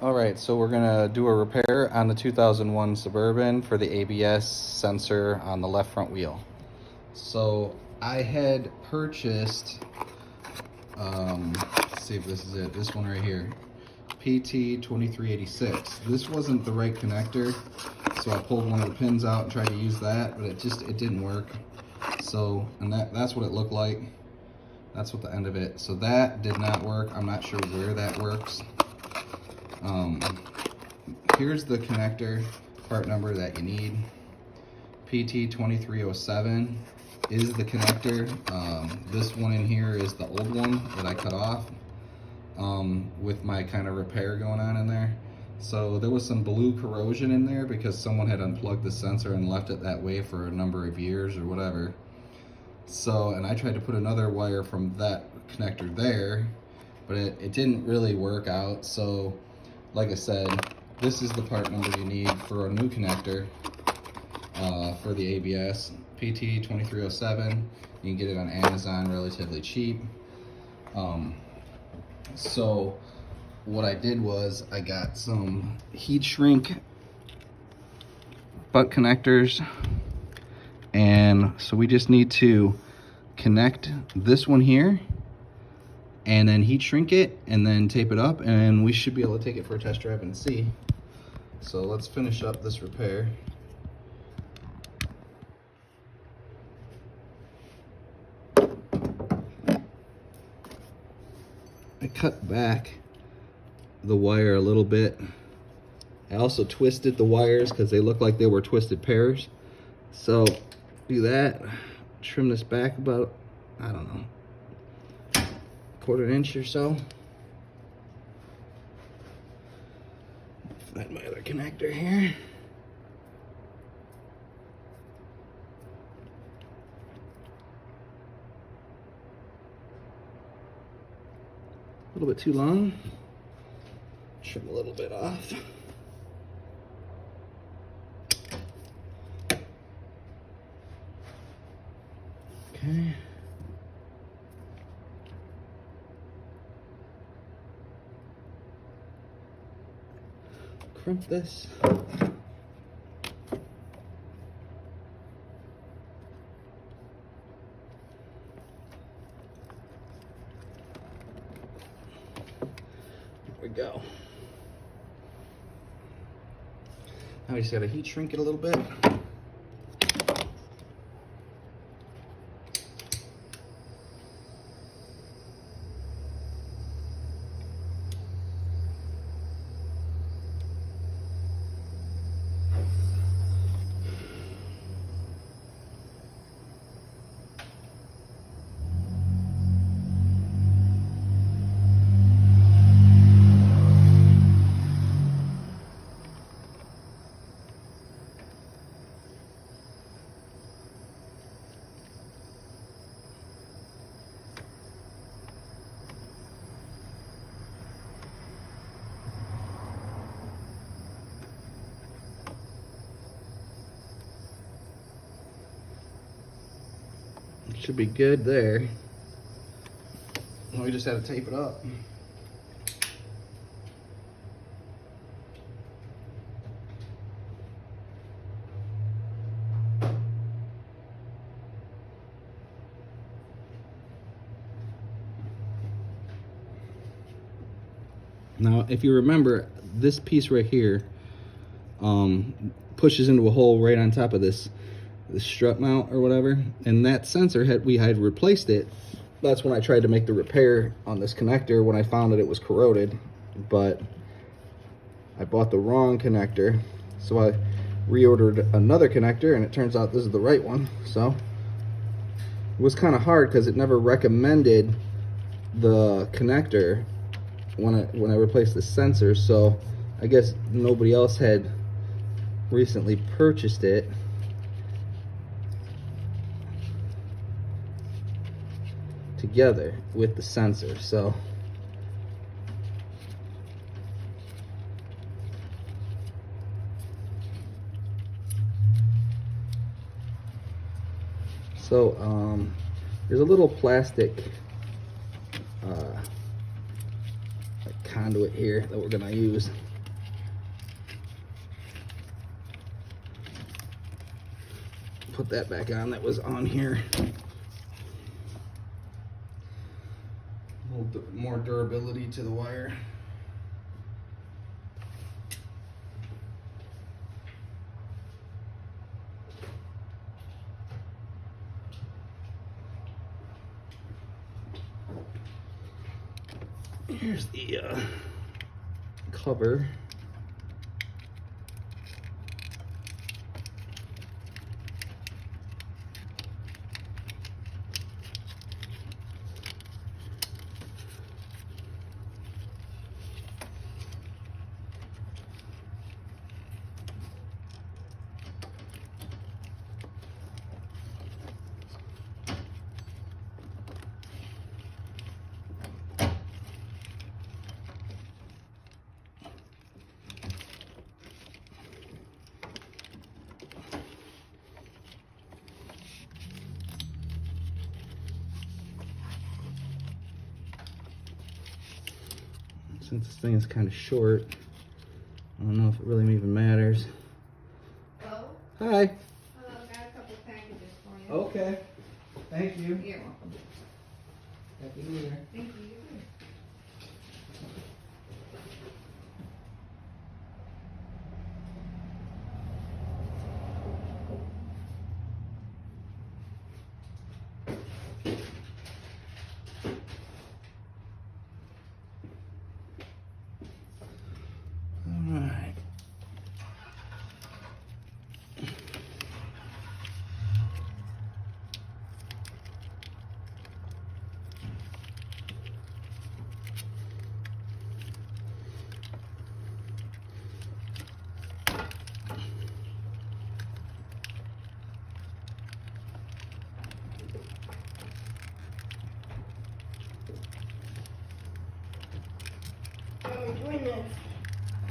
All right, so we're gonna do a repair on the 2001 Suburban for the ABS sensor on the left front wheel. So I had purchased, let's see if this is it, this one right here, PT2386. This wasn't the right connector, so I pulled one of the pins out and tried to use that, but it didn't work. So, and that's what it looked like. That's what the end of it. So that did not work. I'm not sure where that works. Here's the connector part number that you need. PT2307 is the connector. This one in here is the old one that I cut off with my kind of repair going on in there. So there was some blue corrosion in there because someone had unplugged the sensor and left it that way for a number of years or whatever. So, and I tried to put another wire from that connector there, but it didn't really work out. So like I said, this is the part number you need for a new connector for the ABS, PT2307. You can get it on Amazon relatively cheap. So what I did was I got some heat shrink butt connectors, and so we just need to connect this one here and then heat shrink it and then tape it up, and we should be able to take it for a test drive and see. So let's finish up this repair. I cut back the wire a little bit. I also twisted the wires because they look like they were twisted pairs. So do that, trim this back about, I don't know, quarter inch or so. Find my other connector here. A little bit too long. Trim a little bit off. Okay. Crimp this. There we go. Now we just gotta heat shrink it a little bit. Should be good there. We just had to tape it up. Now, if you remember, this piece right here pushes into a hole right on top of this strut mount or whatever, and that sensor we had replaced it. That's when I tried to make the repair on this connector when I found that it was corroded, but I bought the wrong connector, so I reordered another connector, and it turns out this is the right one. So it was kind of hard because it never recommended the connector when I replaced the sensor, so I guess nobody else had recently purchased it. Together with the sensor. So there's a little plastic conduit here that we're gonna use. Put that back on that was on here. A little more durability to the wire. Here's the cover. Since this thing is kind of short, I don't know if it really even matters. Hello? Hi. Hello, got a couple packages for you. Okay. Thank you. You're welcome. Happy New Year. Thank you. All right.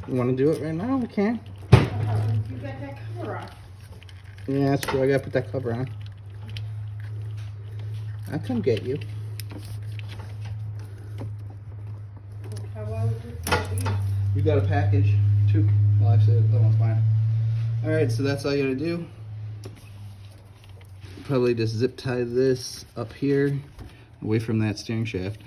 You want to do it right now? We can. You got that cover off. Yeah, that's true. I gotta put that cover on. I'll come get you. How well would this be? You got a package too. Well, actually, that one's fine. All right, so that's all you gotta do. Probably just zip tie this up here, away from that steering shaft.